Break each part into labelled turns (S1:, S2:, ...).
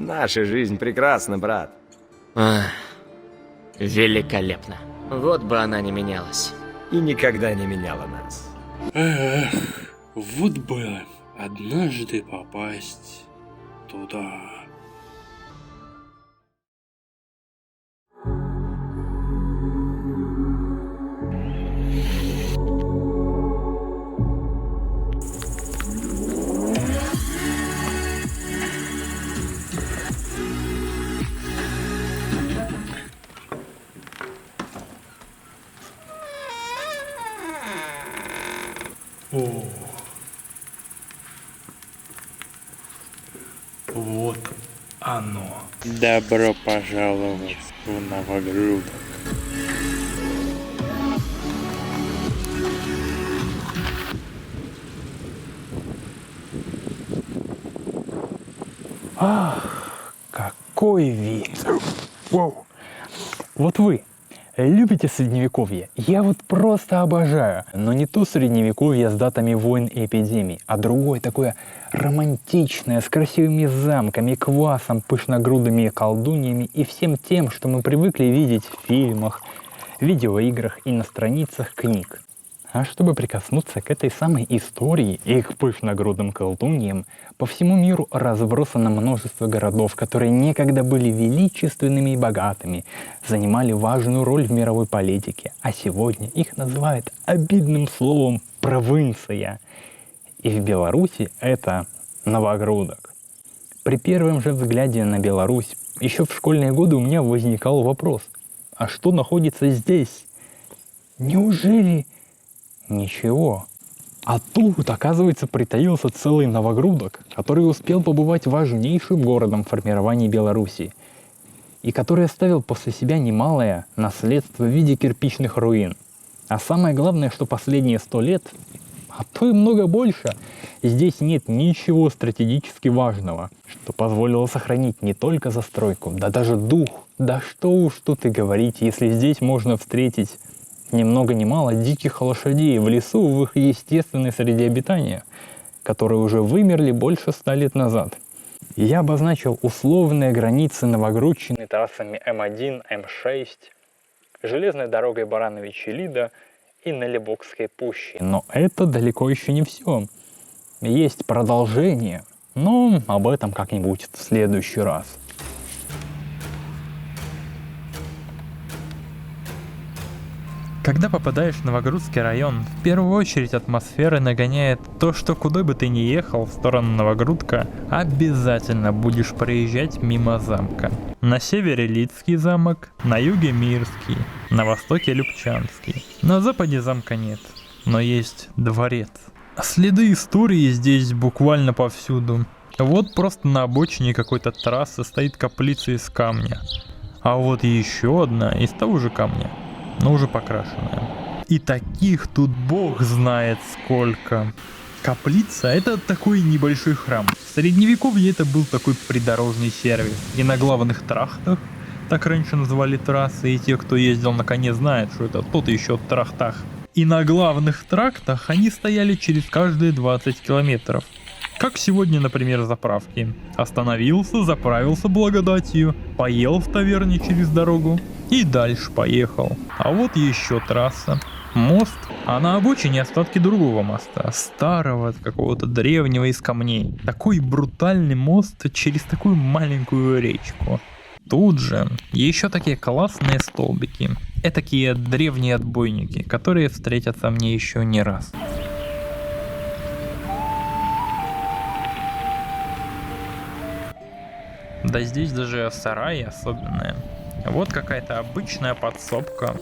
S1: Наша жизнь прекрасна, брат.
S2: Ах, великолепно. Вот бы она не менялась.
S1: И никогда не меняла нас.
S3: Эх, вот бы однажды попасть туда. О, вот оно. Добро пожаловать в Новогрудок.
S4: Ах, какой вид! Воу. Вот вы любите средневековье? Я вот просто обожаю. Но не то средневековье с датами войн и эпидемий, а другое такое романтичное, с красивыми замками, квасом, пышногрудыми колдуньями и всем тем, что мы привыкли видеть в фильмах, видеоиграх и на страницах книг. А чтобы прикоснуться к этой самой истории и к пышногрудым колдуньям, по всему миру разбросано множество городов, которые некогда были величественными и богатыми, занимали важную роль в мировой политике, а сегодня их называют обидным словом «провинция». И в Беларуси это Новогрудок. При первом же взгляде на Беларусь еще в школьные годы у меня возникал вопрос: а что находится здесь? Неужели ничего? А тут, оказывается, притаился целый Новогрудок, который успел побывать важнейшим городом в формировании Беларуси и который оставил после себя немалое наследство в виде кирпичных руин. А самое главное, что последние 100 лет, а то и много больше, здесь нет ничего стратегически важного, что позволило сохранить не только застройку, да даже дух. Да что уж тут и говорить, если здесь можно встретить ни много ни мало диких лошадей в лесу в их естественной среде обитания, которые уже вымерли больше 100 лет назад. Я обозначил условные границы Новогрудчины трассами М1, М6, железной дорогой Барановичи-Лида и Налибокской пущей. Но это далеко еще не все. Есть продолжение, но об этом как-нибудь в следующий раз.
S5: Когда попадаешь в Новогрудский район, в первую очередь атмосфера нагоняет то, что куда бы ты ни ехал в сторону Новогрудка, обязательно будешь проезжать мимо замка. На севере Лидский замок, на юге Мирский, на востоке Любчанский. На западе замка нет, но есть дворец. Следы истории здесь буквально повсюду. Вот просто на обочине какой-то трассы стоит каплица из камня. А вот еще одна из того же камня, но уже покрашенная. И таких тут бог знает сколько. Каплица — это такой небольшой храм. В средневековье это был такой придорожный сервис. И на главных трактах, так раньше называли трассы, и те, кто ездил на коне, знают, что это тот еще трактах. И на главных трактах они стояли через каждые 20 километров. Как сегодня, например, заправки. Остановился, заправился благодатью, поел в таверне через дорогу и дальше поехал. А вот еще трасса. Мост, а на обочине остатки другого моста, старого, какого-то древнего из камней. Такой брутальный мост через такую маленькую речку. Тут же еще такие классные столбики. Этакие древние отбойники, которые встретятся мне еще не раз. Да здесь даже сараи особенные. Вот какая-то обычная подсобка.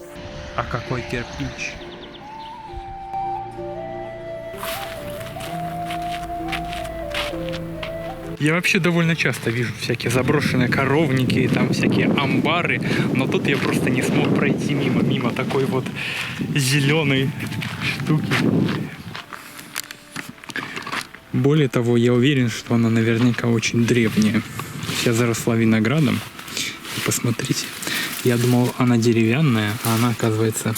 S5: А какой кирпич. Я вообще довольно часто вижу всякие заброшенные коровники и там всякие амбары, но тут я просто не смог пройти мимо такой вот зеленой штуки. Более того, я уверен, что она наверняка очень древняя. Вся заросла виноградом. И посмотрите, я думал, она деревянная, а она, оказывается,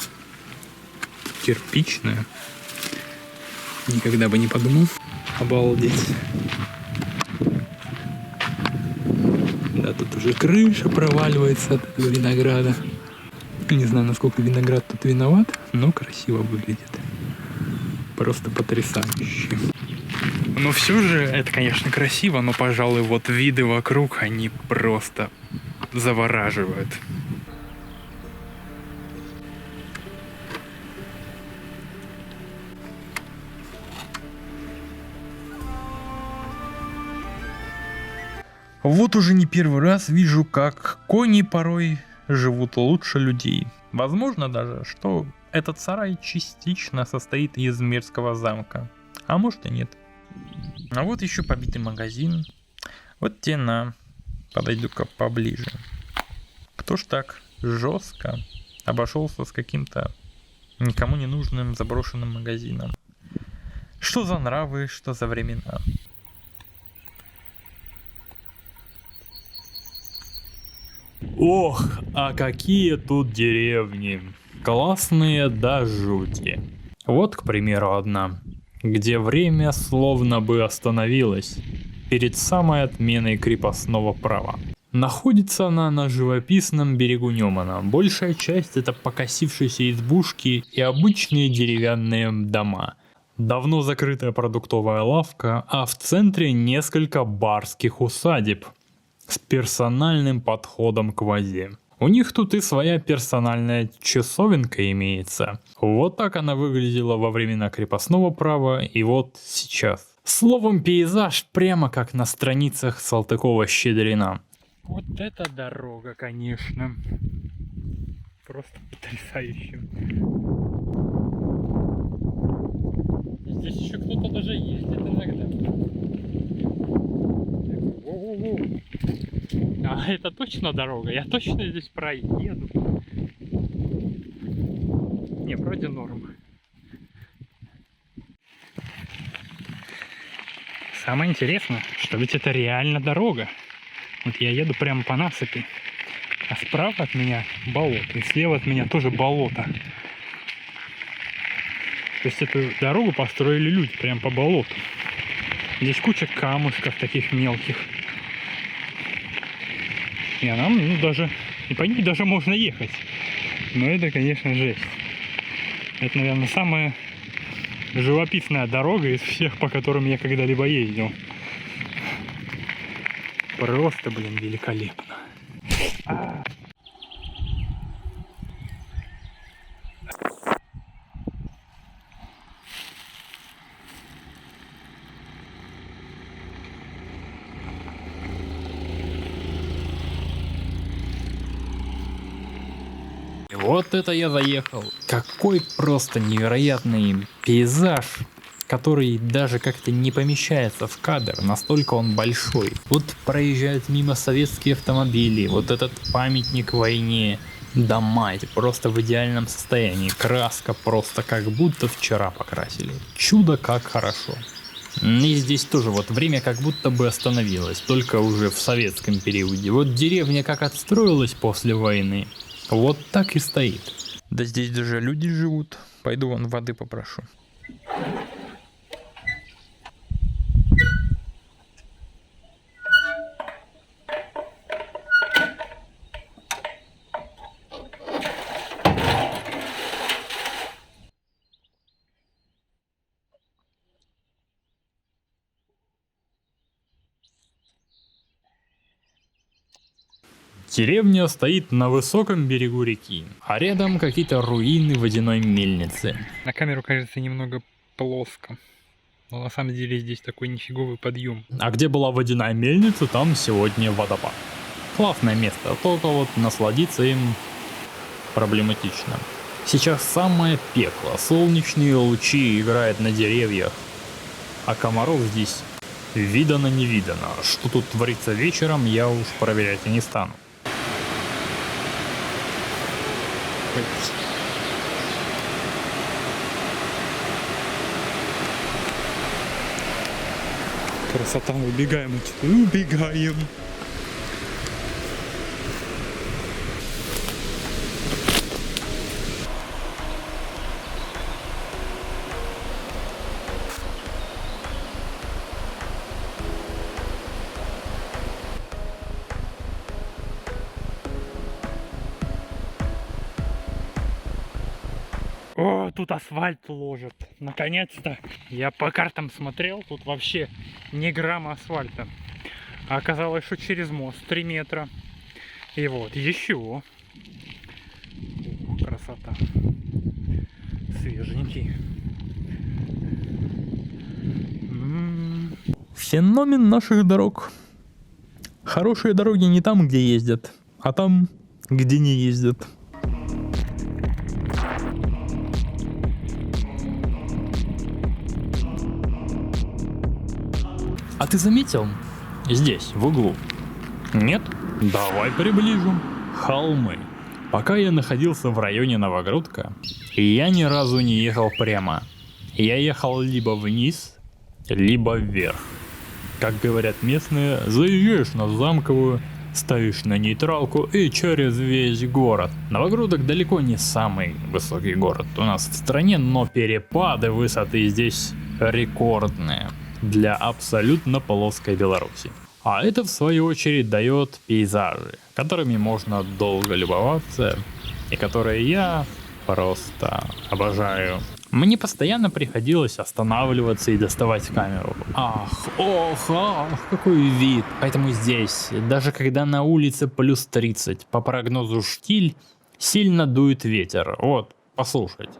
S5: кирпичная. Никогда бы не подумал. Обалдеть.
S4: Да, тут уже крыша проваливается от этого винограда. Не знаю, насколько виноград тут виноват, но красиво выглядит. Просто потрясающе. Но все же, это, конечно, красиво, но, пожалуй, вот виды вокруг, они просто завораживают. Вот уже не первый раз вижу, как кони порой живут лучше людей. Возможно даже, что этот сарай частично состоит из Мирского замка. А может и нет. А вот еще побитый магазин. Вот те на. Подойду-ка поближе. Кто ж так жестко обошелся с каким-то никому не нужным заброшенным магазином? Что за нравы, что за времена? Ох, а какие тут деревни. Классные до жути. Вот, к примеру, одна, где время словно бы остановилось перед самой отменой крепостного права. Находится она на живописном берегу Немана. Большая часть это покосившиеся избушки и обычные деревянные дома. Давно закрытая продуктовая лавка, а в центре несколько барских усадеб с персональным подходом к воде. У них тут и своя персональная часовенка имеется. Вот так она выглядела во времена крепостного права и вот сейчас. Словом, пейзаж прямо как на страницах Салтыкова-Щедрина. Вот это дорога, конечно. Просто потрясающе. Здесь еще кто-то даже ездит иногда. Воу-воу-воу. А это точно дорога? Я точно здесь проеду? Не, вроде норм. Самое интересное, что ведь это реально дорога. Вот я еду прямо по насыпи, а справа от меня болото, и слева от меня тоже болото. То есть эту дорогу построили люди прямо по болоту. Здесь куча камушков таких мелких. И она, ну, даже, и по ней даже можно ехать. Но это, конечно, жесть. Это, наверное, самая живописная дорога из всех, по которым я когда-либо ездил. Просто, блин, великолепно. Вот это я заехал. Какой просто невероятный пейзаж, который даже как-то не помещается в кадр, настолько он большой. Вот проезжают мимо советские автомобили, вот этот памятник войне, дома эти просто в идеальном состоянии, краска просто как будто вчера покрасили. Чудо как хорошо. И здесь тоже вот время как будто бы остановилось, только уже в советском периоде. Вот деревня как отстроилась после войны, вот так и стоит. Да здесь даже люди живут. Пойду вон воды попрошу. Деревня стоит на высоком берегу реки, а рядом какие-то руины водяной мельницы. На камеру кажется немного плоско, но на самом деле здесь такой нифиговый подъем. А где была водяная мельница, там сегодня водопад. Классное место, только вот насладиться им проблематично. Сейчас самое пекло, солнечные лучи играют на деревьях, а комаров здесь видано-невидано. Что тут творится вечером, я уж проверять и не стану. Красота, убегаем, убегаем. О, тут асфальт ложат. Наконец-то. Я по картам смотрел, тут вообще ни грамма асфальта. А оказалось, что через мост 3 метра. И вот еще. Ух, красота. Свеженький.
S5: Феномен наших дорог. Хорошие дороги не там, где ездят, а там, где не ездят. А ты заметил? Здесь, в углу. Нет? Давай приближу. Холмы. Пока я находился в районе Новогрудка, я ни разу не ехал прямо. Я ехал либо вниз, либо вверх. Как говорят местные, заезжаешь на Замковую, ставишь на нейтралку и через весь город. Новогрудок далеко не самый высокий город у нас в стране, но перепады высоты здесь рекордные для абсолютно плоской Беларуси. А это в свою очередь дает пейзажи, которыми можно долго любоваться и которые я просто обожаю. Мне постоянно приходилось останавливаться и доставать камеру. Ах, какой вид. Поэтому здесь, даже когда на улице плюс 30, по прогнозу штиль, сильно дует ветер. Вот, послушайте.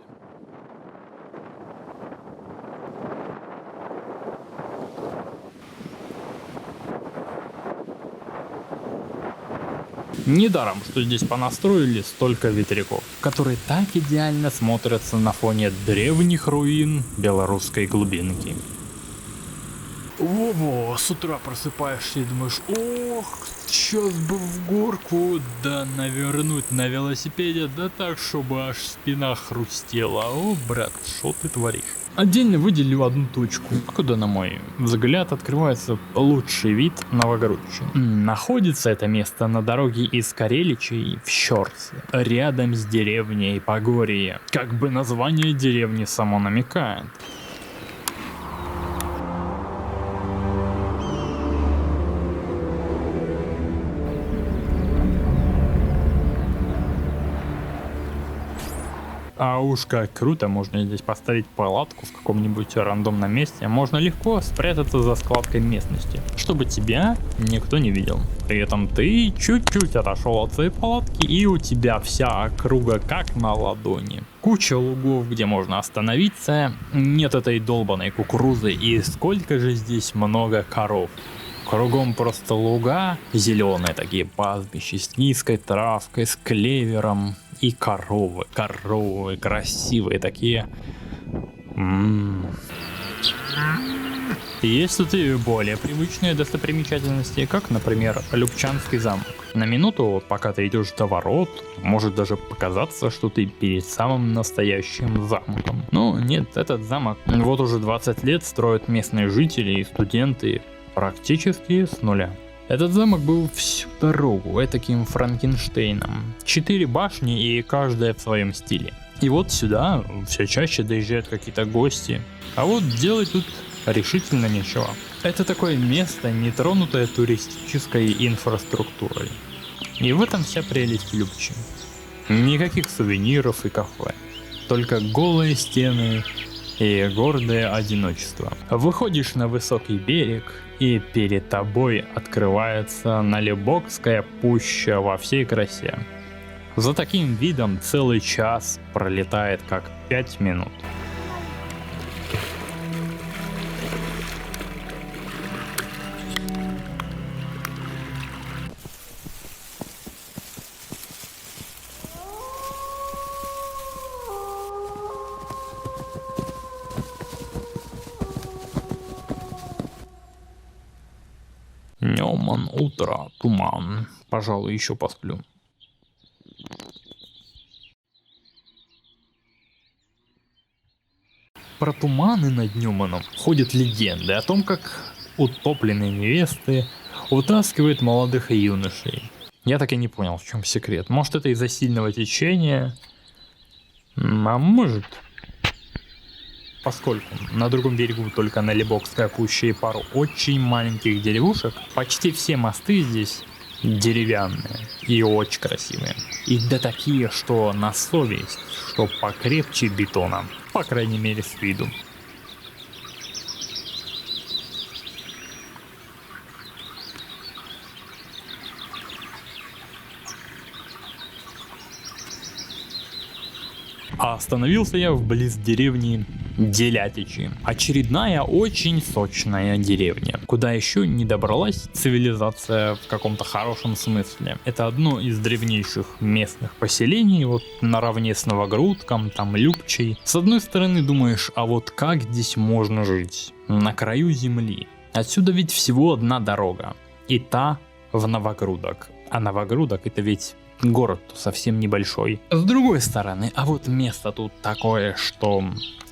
S5: Недаром, что здесь понастроили столько ветряков, которые так идеально смотрятся на фоне древних руин белорусской глубинки. Во-во, с утра просыпаешься и думаешь, ох, сейчас бы в горку, да навернуть на велосипеде, да так, чтобы аж спина хрустела. О, брат, что ты творишь? Отдельно выделю одну точку, куда, на мой взгляд, открывается лучший вид Новогрудчины. Находится это место на дороге из Кареличей в Щорце, рядом с деревней Погорье. Как бы название деревни само намекает. А уж как круто, можно здесь поставить палатку в каком-нибудь рандомном месте. Можно легко спрятаться за складкой местности, чтобы тебя никто не видел. При этом ты чуть-чуть отошел от своей палатки, и у тебя вся округа как на ладони. Куча лугов, где можно остановиться, нет этой долбаной кукурузы, и сколько же здесь много коров. Кругом просто луга, зеленые такие пастбища с низкой травкой, с клевером. И коровы красивые такие. Есть тут и более привычные достопримечательности, как, например, Любчанский замок. На минуту, пока ты идешь до ворот, может даже показаться, что ты перед самым настоящим замком. Но нет, этот замок вот уже 20 лет строят местные жители и студенты практически с нуля. Этот замок был всю дорогу этаким Франкенштейном. 4 башни и каждая в своем стиле. И вот сюда все чаще доезжают какие-то гости. А вот делать тут решительно нечего. Это такое место, не тронутое туристической инфраструктурой. И в этом вся прелесть Любчи. Никаких сувениров и кафе. Только голые стены и гордое одиночество. Выходишь на высокий берег, и перед тобой открывается Налибокская пуща во всей красе. За таким видом целый час пролетает как 5 минут. Неман, утро, туман. Пожалуй, еще посплю. Про туманы над Ньюманом ходят легенды о том, как утопленные невесты утаскивают молодых юношей. Я так и не понял, в чем секрет. Может, это из-за сильного течения? А может... Поскольку на другом берегу только Налибокская пуща и пару очень маленьких деревушек, почти все мосты здесь Деревянные и очень красивые. И да такие, что на совесть, что покрепче бетона. По крайней мере с виду. А остановился я вблизи деревни Делятичи. Очередная очень сочная деревня, куда еще не добралась цивилизация в каком-то хорошем смысле. Это одно из древнейших местных поселений, вот наравне с Новогрудком, там Любчей. С одной стороны думаешь, а вот как здесь можно жить? На краю земли. Отсюда ведь всего одна дорога. И та в Новогрудок. А Новогрудок это ведь город совсем небольшой. С другой стороны, а вот место тут такое, что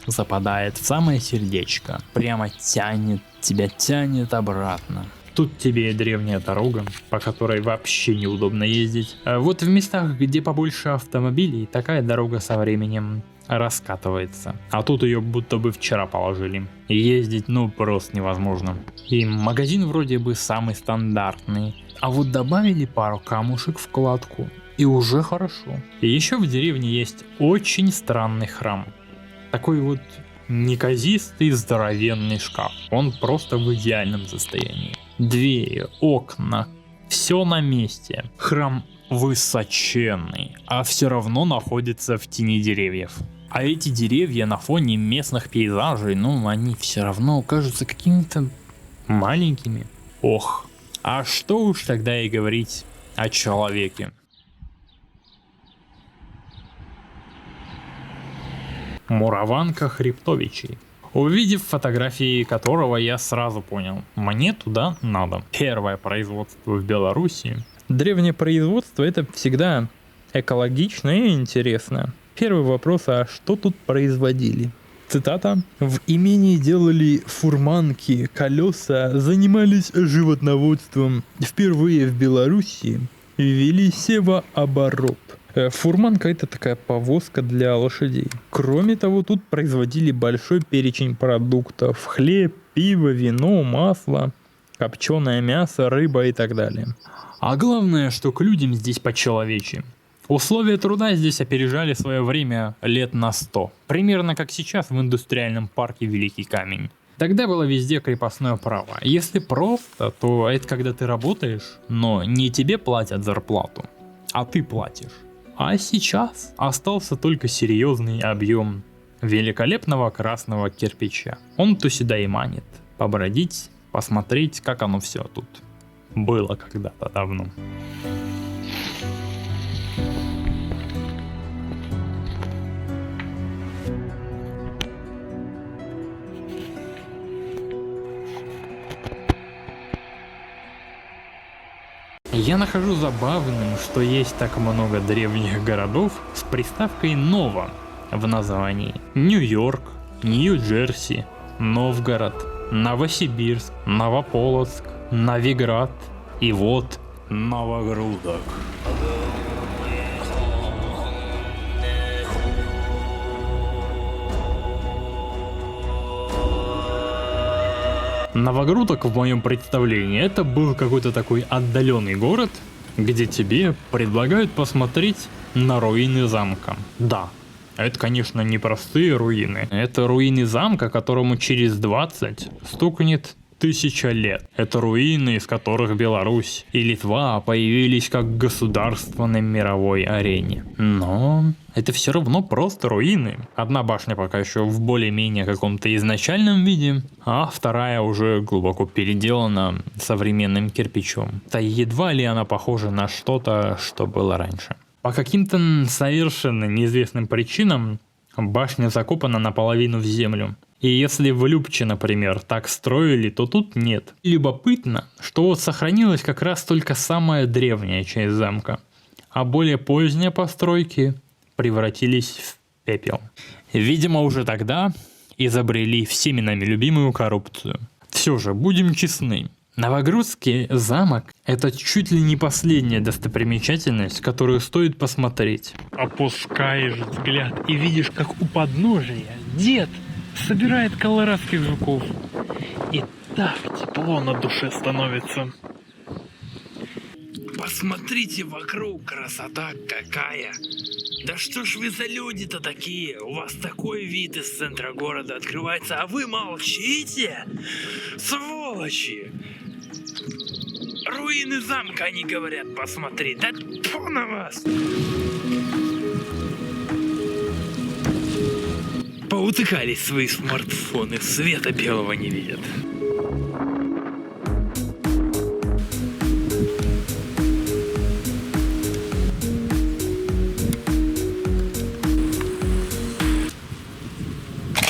S5: западает в самое сердечко. Прямо тебя тянет обратно. Тут тебе и древняя дорога, по которой вообще неудобно ездить. А вот в местах, где побольше автомобилей, такая дорога со временем раскатывается. А тут ее будто бы вчера положили. И ездить ну просто невозможно. И магазин вроде бы самый стандартный. А вот добавили пару камушек в кладку, и уже хорошо. И еще в деревне есть очень странный храм. Такой вот неказистый здоровенный шкаф. Он просто в идеальном состоянии. Двери, окна, все на месте. Храм высоченный, а все равно находится в тени деревьев. А эти деревья на фоне местных пейзажей, ну они все равно кажутся какими-то маленькими. Ох. А что уж тогда и говорить о человеке. Мураванка Хребтовичей. Увидев фотографии которого, я сразу понял, мне туда надо. Первое производство в Беларуси. Древнее производство это всегда экологично и интересно. Первый вопрос, а что тут производили? Цитата. В имении делали фурманки, колеса, занимались животноводством. Впервые в Беларуси ввели севооборот. Фурманка это такая повозка для лошадей. Кроме того, тут производили большой перечень продуктов. Хлеб, пиво, вино, масло, копченое мясо, рыба и так далее. А главное, что к людям здесь по-человечи. Условия труда здесь опережали свое время лет на 100. Примерно как сейчас в индустриальном парке Великий Камень. Тогда было везде крепостное право. Если просто, то это когда ты работаешь, но не тебе платят зарплату, а ты платишь. А сейчас остался только серьезный объем великолепного красного кирпича. Он-то сюда и манит. Побродить, посмотреть, как оно все тут было когда-то давно. Я нахожу забавным, что есть так много древних городов с приставкой «Ново» в названии. Нью-Йорк, Нью-Джерси, Новгород, Новосибирск, Новополоцк, Новиград и вот Новогрудок. Новогрудок в моем представлении это был какой-то такой отдаленный город, где тебе предлагают посмотреть на руины замка. Да, это конечно не простые руины, это руины замка, которому через 20 стукнет 1000 лет. Это руины, из которых Беларусь и Литва появились как государства на мировой арене. Но это все равно просто руины. Одна башня пока еще в более-менее каком-то изначальном виде, а вторая уже глубоко переделана современным кирпичом. Да едва ли она похожа на что-то, что было раньше. По каким-то совершенно неизвестным причинам башня закопана наполовину в землю. И если в Любче, например, так строили, то тут нет. И любопытно, что вот сохранилась как раз только самая древняя часть замка, а более поздние постройки превратились в пепел. Видимо, уже тогда изобрели всеми нами любимую коррупцию. Все же, будем честны, Новогрудский замок – это чуть ли не последняя достопримечательность, которую стоит посмотреть.
S3: Опускаешь взгляд и видишь, как у подножия дед собирает колорадских жуков. И так тепло на душе становится. Посмотрите вокруг, красота какая! Да что ж вы за люди-то такие? У вас такой вид из центра города открывается, а вы молчите? Сволочи! Руины замка, они говорят, посмотри. Да тьфу на вас! Поутыкались свои смартфоны, света белого не видят.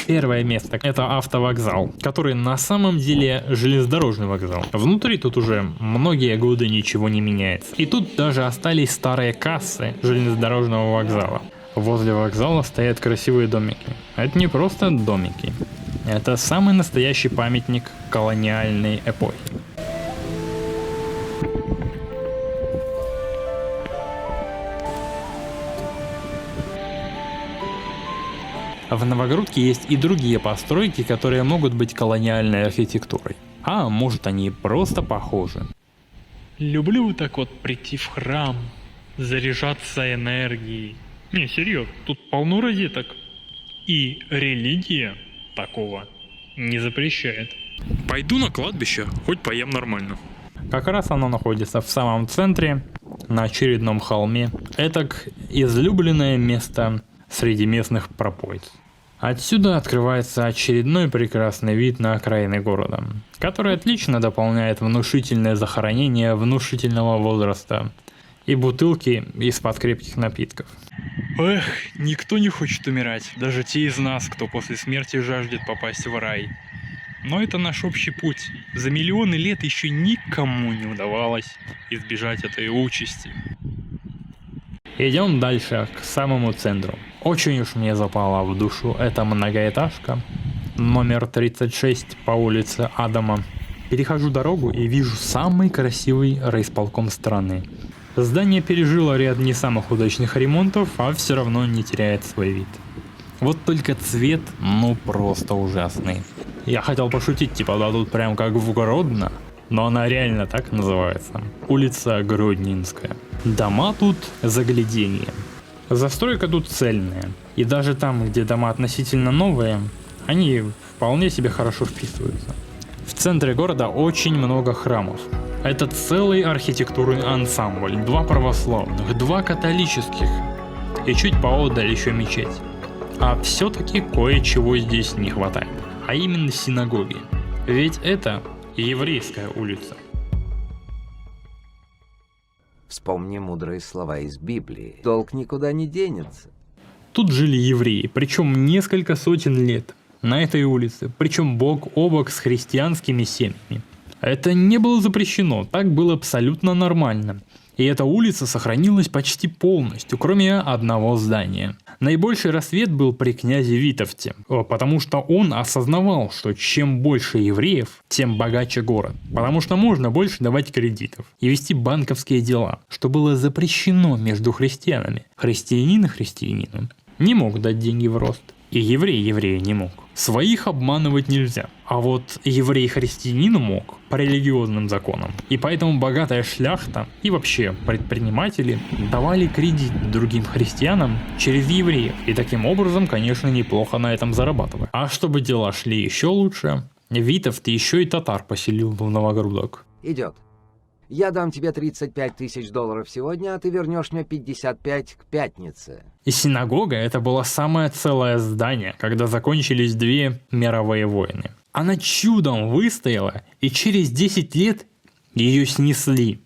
S5: Первое место — это автовокзал, который на самом деле железнодорожный вокзал. Внутри тут уже многие годы ничего не меняется. И тут даже остались старые кассы железнодорожного вокзала. Возле вокзала стоят красивые домики. Это не просто домики. Это самый настоящий памятник колониальной эпохи. В Новогрудке есть и другие постройки, которые могут быть колониальной архитектурой. А может, они просто похожи.
S3: Люблю так вот прийти в храм, заряжаться энергией. Не, серьезно, тут полно розеток. И религия такого не запрещает. Пойду на кладбище, хоть поем нормально.
S5: Как раз оно находится в самом центре, на очередном холме. Это излюбленное место среди местных пропойц. Отсюда открывается очередной прекрасный вид на окраины города, который отлично дополняет внушительное захоронение внушительного возраста и бутылки из-под крепких напитков.
S3: Эх, никто не хочет умирать, даже те из нас, кто после смерти жаждет попасть в рай. Но это наш общий путь. За миллионы лет еще никому не удавалось избежать этой участи.
S5: Идем дальше, к самому центру. Очень уж мне запала в душу эта многоэтажка, номер 36 по улице Адама. Перехожу дорогу и вижу самый красивый райисполком страны. Здание пережило ряд не самых удачных ремонтов, а все равно не теряет свой вид. Вот только цвет, ну просто ужасный. Я хотел пошутить, типа, да тут прям как в Гродно, но она реально так называется. Улица Гродненская. Дома тут загляденье. Застройка тут цельная. И даже там, где дома относительно новые, они вполне себе хорошо вписываются. В центре города очень много храмов. Это целый архитектурный ансамбль. 2 православных, 2 католических. И чуть поодаль еще мечеть. А все-таки кое-чего здесь не хватает. А именно синагоги. Ведь это еврейская улица.
S6: Вспомни мудрые слова из Библии. Долг никуда не денется.
S5: Тут жили евреи, причем несколько сотен лет. На этой улице, причем бок о бок с христианскими семьями. Это не было запрещено, так было абсолютно нормально. И эта улица сохранилась почти полностью, кроме одного здания. Наибольший рассвет был при князе Витовте, потому что он осознавал, что чем больше евреев, тем богаче город. Потому что можно больше давать кредитов и вести банковские дела, что было запрещено между христианами. Христианин христианину не мог дать деньги в рост, и еврей еврея не мог. Своих обманывать нельзя, а вот еврей христианину мог по религиозным законам. И поэтому богатая шляхта и вообще предприниматели давали кредит другим христианам через евреев. И таким образом, конечно, неплохо на этом зарабатывали. А чтобы дела шли еще лучше, Витовт еще и татар поселил в Новогрудок.
S6: Идет. Я дам тебе $35 тысяч сегодня, а ты вернешь мне 55 к пятнице.
S5: И синагога — это было самое целое здание, когда закончились 2 мировые войны. Она чудом выстояла, и через 10 лет ее снесли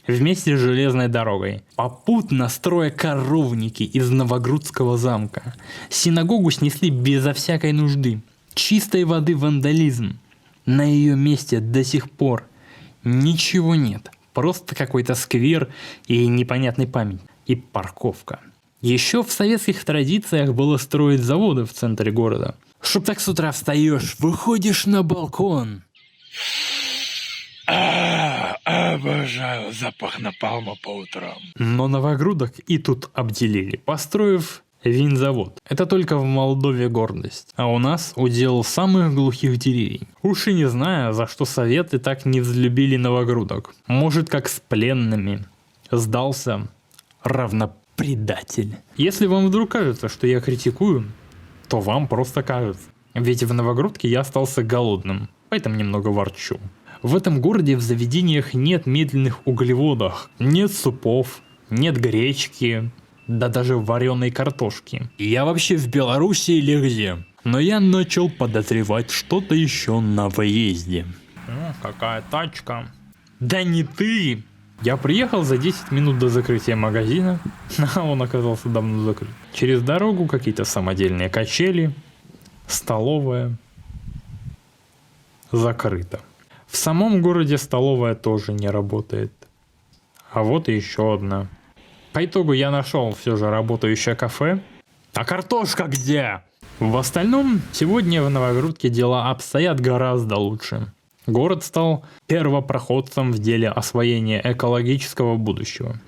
S5: вместе с железной дорогой, попутно строя коровники из Новогрудского замка. Синагогу снесли безо всякой нужды. Чистой воды вандализм. На ее месте до сих пор ничего нет. Просто какой-то сквер и непонятный памятник. И парковка. Еще в советских традициях было строить заводы в центре города. Чтоб так с утра встаешь, выходишь на балкон.
S3: Обожаю запах напалма по утрам.
S5: Но Новогрудок и тут обделили, построив винзавод. Это только в Молдове гордость. А у нас удел самых глухих деревень. Уж и не знаю, за что советы так не взлюбили Новогрудок. Может, как с пленными. Сдался равнопредатель. Если вам вдруг кажется, что я критикую, то вам просто кажется. Ведь в Новогрудке я остался голодным, поэтому немного ворчу. В этом городе в заведениях нет медленных углеводов, нет супов, нет гречки, да даже вареной картошки. Я вообще в Беларуси или где? Но я начал подозревать что-то еще на выезде. Какая тачка. Да не ты! Я приехал за 10 минут до закрытия магазина, а он оказался давно закрыт. Через дорогу какие-то самодельные качели, столовая закрыта. В самом городе столовая тоже не работает. А вот и еще одна. По итогу я нашел все же работающее кафе. А картошка где? В остальном, сегодня в Новогрудке дела обстоят гораздо лучше. Город стал первопроходцем в деле освоения экологического будущего.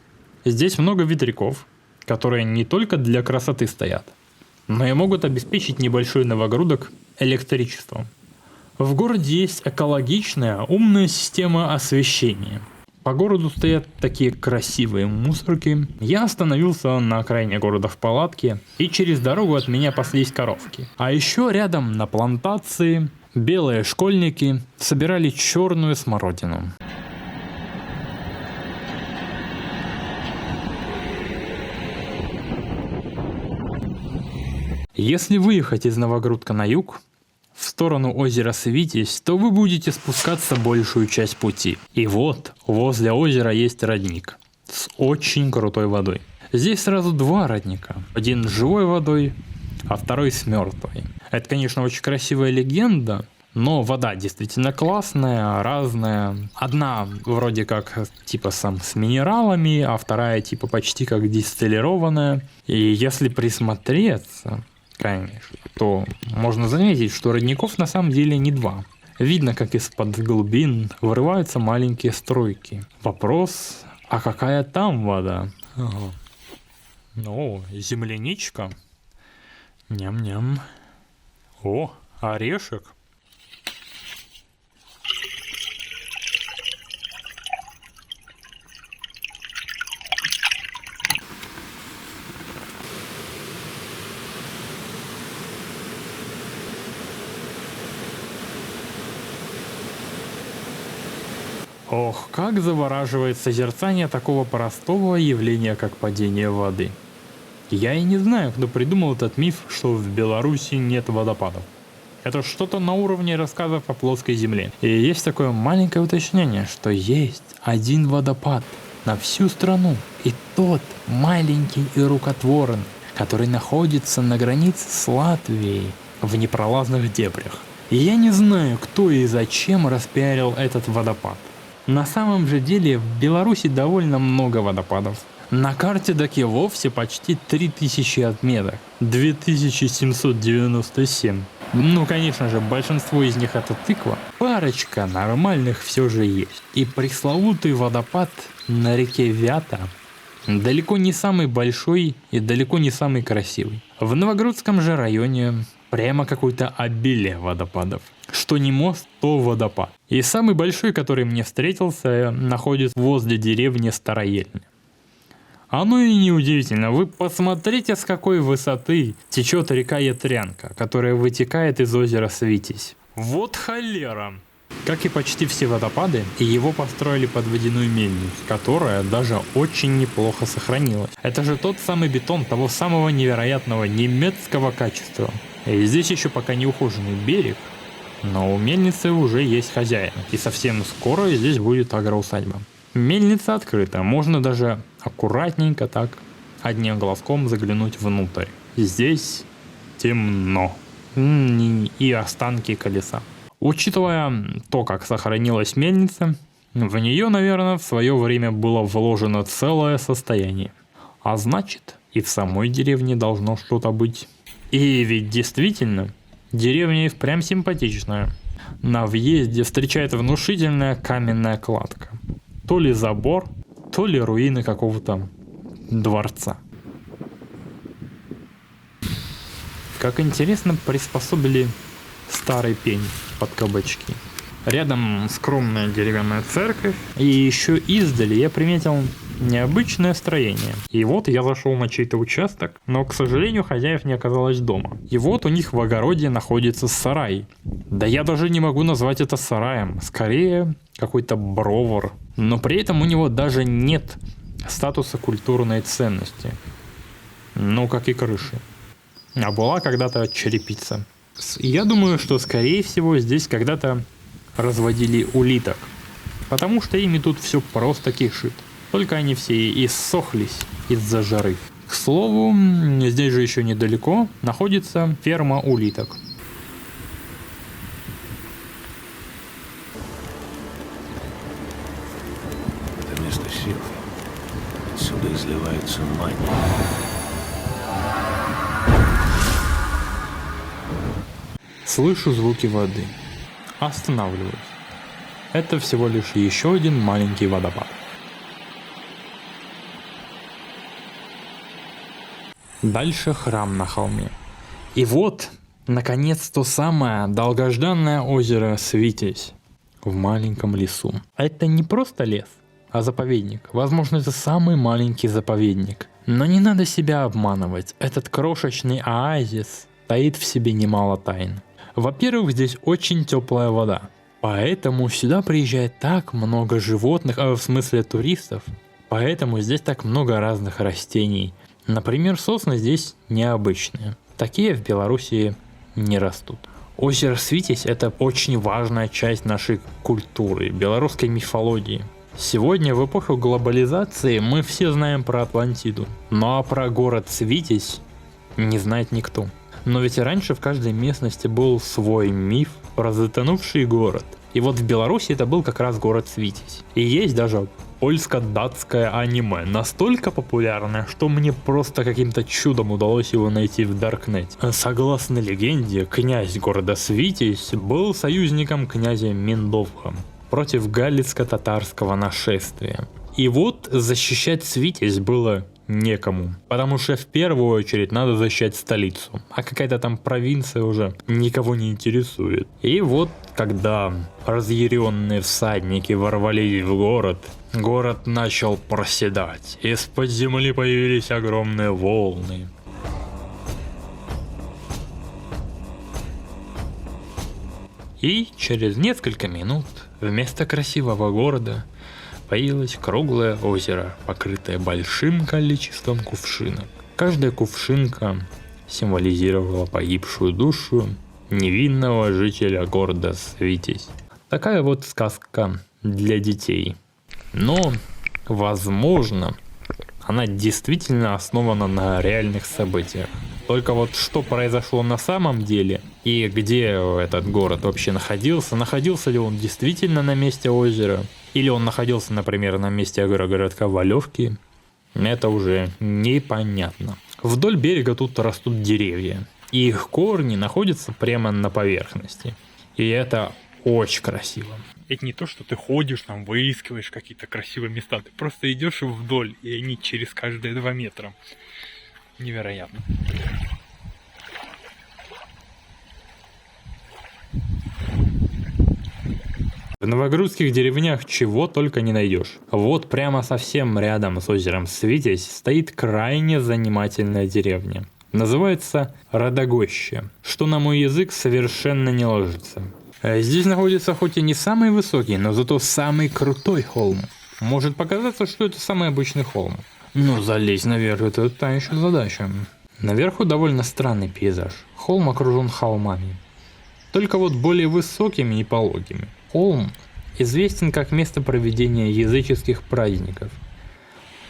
S5: Здесь много ветряков, которые не только для красоты стоят, но и могут обеспечить небольшой Новогрудок электричеством. В городе есть экологичная, умная система освещения. По городу стоят такие красивые мусорки. Я остановился на окраине города в палатке, и через дорогу от меня паслись коровки. А еще рядом на плантации белые школьники собирали черную смородину. Если выехать из Новогрудка на юг, в сторону озера Свитязь, то вы будете спускаться большую часть пути. И вот, возле озера есть родник с очень крутой водой. Здесь сразу два родника. Один с живой водой, а второй с мертвой. Это, конечно, очень красивая легенда, но вода действительно классная, разная. Одна вроде как типа сам с минералами, а вторая типа почти как дистиллированная. И если присмотреться, конечно, то можно заметить, что родников на самом деле не два. Видно, как из-под глубин вырываются маленькие струйки. Вопрос, а какая там вода? Ага. Ну, земляничка. Ням-ням. О, орешек. Ох, как завораживает созерцание такого простого явления, как падение воды. Я и не знаю, кто придумал этот миф, что в Беларуси нет водопадов. Это что-то на уровне рассказов о плоской земле. И есть такое маленькое уточнение, что есть один водопад на всю страну. И тот маленький и рукотворный, который находится на границе с Латвией в непролазных дебрях. И я не знаю, кто и зачем распиарил этот водопад. На самом же деле в Беларуси довольно много водопадов. На карте так и вовсе почти 3000 отметок. 2797. Ну, конечно же, большинство из них это тыква. Парочка нормальных все же есть. И пресловутый водопад на реке Вята далеко не самый большой и далеко не самый красивый. В Новогрудском же районе прямо какое-то обилие водопадов. Что не мост, то водопад. И самый большой, который мне встретился, находится возле деревни Староельня. Оно и не удивительно. Вы посмотрите, с какой высоты течет река Ятрянка, которая вытекает из озера Свитязь. Вот холера! Как и почти все водопады, его построили под водяную мельницу, которая даже очень неплохо сохранилась. Это же тот самый бетон того самого невероятного немецкого качества. И здесь еще пока не ухоженный берег, но у мельницы уже есть хозяин. И совсем скоро здесь будет агроусадьба. Мельница открыта, можно даже аккуратненько так одним глазком заглянуть внутрь. Здесь темно. И останки колеса. Учитывая то, как сохранилась мельница, в нее, наверное, в свое время было вложено целое состояние. А значит, и в самой деревне должно что-то быть. И ведь действительно, деревня и впрямь симпатичная. На въезде встречает внушительная каменная кладка. То ли забор, то ли руины какого-то дворца. Как интересно приспособили старый пень под кабачки. Рядом скромная деревянная церковь. И еще издали я приметил Необычное строение. И вот я зашел на чей-то участок, но, к сожалению, хозяев не оказалось дома. И вот у них в огороде находится сарай. Да я даже не могу назвать это сараем. Скорее, какой-то бровар. Но при этом у него даже нет статуса культурной ценности. Ну, как и крыши. А была когда-то черепица. Я думаю, что, скорее всего, здесь когда-то разводили улиток. Потому что ими тут все просто кишит. Только они все и иссохлись из-за жары. К слову, здесь же еще недалеко находится ферма улиток.
S7: Это место силы. Отсюда изливается мания.
S5: Слышу звуки воды. Останавливаюсь. Это всего лишь еще один маленький водопад. Дальше храм на холме. И вот, наконец, то самое долгожданное озеро Свитязь в маленьком лесу. Это не просто лес, а заповедник. Возможно, это самый маленький заповедник. Но не надо себя обманывать. Этот крошечный оазис таит в себе немало тайн. Во-первых, здесь очень теплая вода. Поэтому сюда приезжает так много животных, в смысле туристов. Поэтому здесь так много разных растений. Например, сосны здесь необычные. Такие в Белоруссии не растут. Озеро Свитязь – это очень важная часть нашей культуры, белорусской мифологии. Сегодня, в эпоху глобализации, мы все знаем про Атлантиду. Ну а про город Свитязь не знает никто. Но ведь и раньше в каждой местности был свой миф про затонувший город. И вот в Беларуси это был как раз город Свитязь. И есть даже польско-датское аниме, настолько популярное, что мне просто каким-то чудом удалось его найти в Даркнете. Согласно легенде, князь города Свитязь был союзником князя Миндовха против галицко-татарского нашествия. И вот защищать Свитязь было некому, потому что в первую очередь надо защищать столицу, а какая-то там провинция уже никого не интересует. И вот когда разъяренные всадники ворвались в город, город начал проседать, из-под земли появились огромные волны. И через несколько минут вместо красивого города появилось круглое озеро, покрытое большим количеством кувшинок. Каждая кувшинка символизировала погибшую душу невинного жителя города Свитязь. Такая вот сказка для детей. Но, возможно, она действительно основана на реальных событиях. Только вот что произошло на самом деле и где этот город вообще находился, находился ли он действительно на месте озера, или он находился, например, на месте агрогородка Валевки, это уже непонятно. Вдоль берега тут растут деревья, и их корни находятся прямо на поверхности. И это очень красиво.
S3: Это не то, что ты ходишь, там, выискиваешь какие-то красивые места. Ты просто идешь вдоль, и они через каждые 2 метра. Невероятно.
S5: В новогрудских деревнях чего только не найдешь. Вот прямо совсем рядом с озером Свитязь стоит крайне занимательная деревня. Называется Радогоще, что на мой язык совершенно не ложится. Здесь находится хоть и не самый высокий, но зато самый крутой холм. Может показаться, что это самый обычный холм. Но залезть наверх — это та еще задача. Наверху довольно странный пейзаж. Холм окружен холмами, только вот более высокими и пологими. Холм известен как место проведения языческих праздников.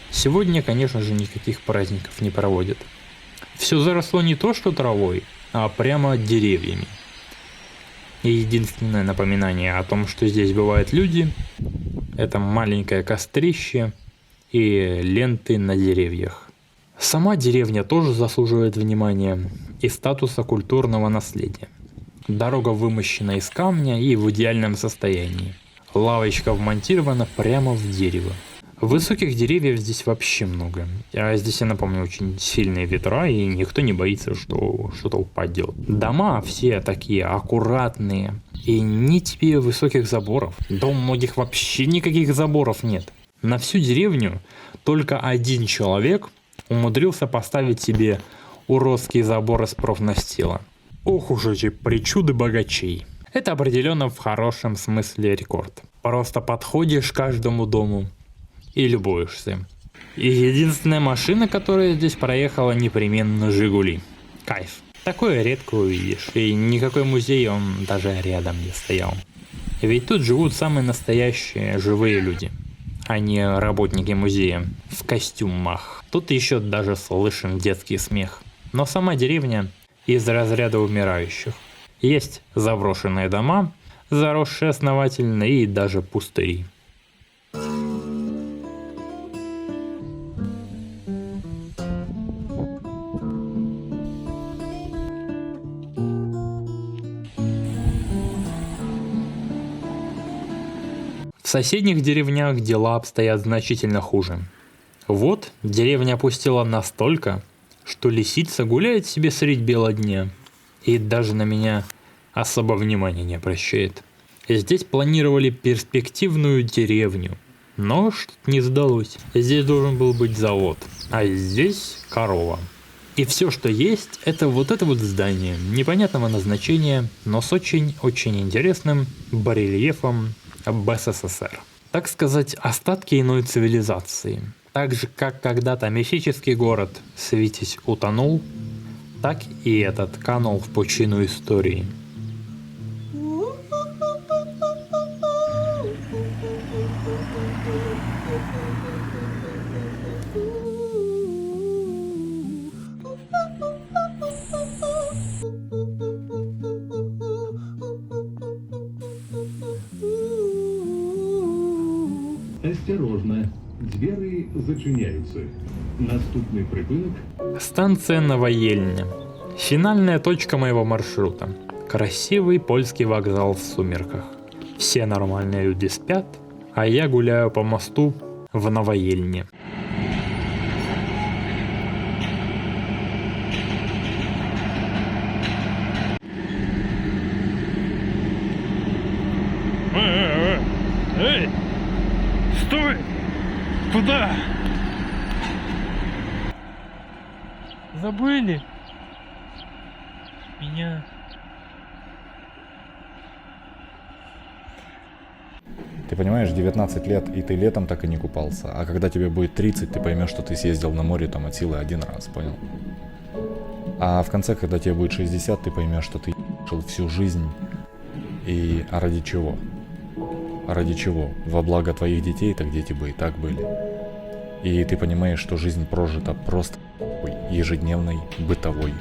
S5: Сегодня, конечно же, никаких праздников не проводят. Все заросло не то что травой, а прямо деревьями. И единственное напоминание о том, что здесь бывают люди, это маленькое кострище и ленты на деревьях. Сама деревня тоже заслуживает внимания и статуса культурного наследия. Дорога вымощена из камня и в идеальном состоянии. Лавочка вмонтирована прямо в дерево. Высоких деревьев здесь вообще много. А здесь, я напомню, очень сильные ветра, и никто не боится, что что-то упадет. Дома все такие аккуратные, и ни тебе высоких заборов. Да у многих вообще никаких заборов нет. На всю деревню только один человек умудрился поставить себе уродский забор из профнастила. Ох уж эти причуды богачей. Это определенно в хорошем смысле рекорд. Просто подходишь к каждому дому и любуешься. И единственная машина, которая здесь проехала, непременно «Жигули». Кайф. Такое редко увидишь, и никакой музей он даже рядом не стоял. Ведь тут живут самые настоящие живые люди, а не работники музея в костюмах. Тут еще даже слышен детский смех. Но сама деревня из разряда умирающих. Есть заброшенные дома, заросшие основательно, и даже пустыри. В соседних деревнях дела обстоят значительно хуже. Вот деревня опустела настолько, что лисица гуляет себе средь бела дня и даже на меня особо внимания не обращает. Здесь планировали перспективную деревню, но что-то не сдалось. Здесь должен был быть завод, а здесь корова. И все, что есть, это вот здание непонятного назначения, но с очень-очень интересным барельефом об СССР. Так сказать, остатки иной цивилизации. Так же, как когда-то мифический город Свитязь утонул, так и этот канул в пучину истории.
S8: Осторожно, двери зачиняються. Наступний припинок.
S5: Станция Новоельня. Финальная точка моего маршрута. Красивый польский вокзал в сумерках. Все нормальные люди спят, а я гуляю по мосту в Новоельне.
S3: Эй! Стой! Куда? Забыли? Меня...
S9: Ты понимаешь, 19 лет, и ты летом так и не купался. А когда тебе будет 30, ты поймешь, что ты съездил на море там от силы один раз, понял? А в конце, когда тебе будет 60, ты поймешь, что ты жил всю жизнь. И а ради чего? А ради чего? Во благо твоих детей, так дети бы и так были. И ты понимаешь, что жизнь прожита просто ежедневной, бытовой.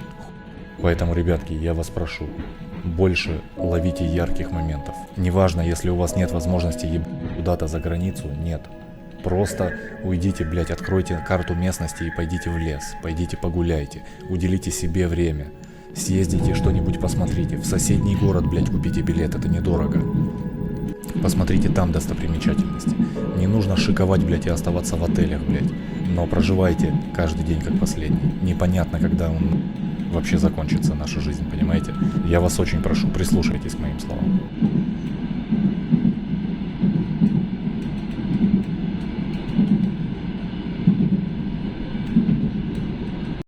S9: Поэтому, ребятки, я вас прошу, больше ловите ярких моментов. Неважно, если у вас нет возможности куда-то за границу, нет. Просто уйдите, блядь, откройте карту местности и пойдите в лес, пойдите погуляйте, уделите себе время. Съездите что-нибудь посмотрите, в соседний город, блядь, купите билет, это недорого. Посмотрите там достопримечательности. Не нужно шиковать, блядь, и оставаться в отелях, блядь. Но проживайте каждый день как последний. Непонятно, когда он вообще закончится, наша жизнь, понимаете? Я вас очень прошу, прислушайтесь к моим словам.